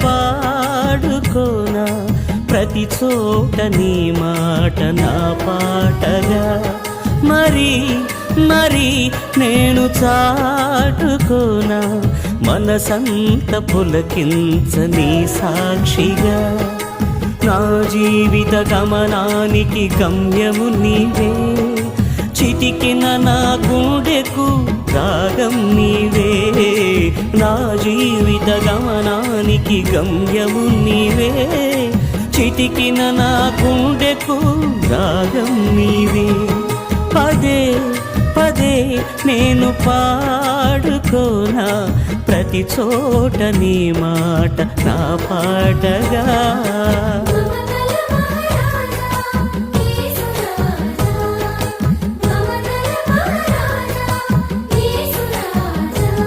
పాడుకోనా ప్రతి చోట నీ మాట నా పాటగా మరి మరి నేను చాటుకోనా మనసంత పులకించని సాక్షిగా నా జీవిత గమనానికి గమ్యము నీవే చిటికిన నా గుండెకు రాగం నీవే నా జీవిత గమనానికి గమ్యము నీవే చిటికిన నా గుండెకు రాగం నీవే పదే పదే నేను పాడుకోనా ప్రతి చోట నీ మాట నా పాటగా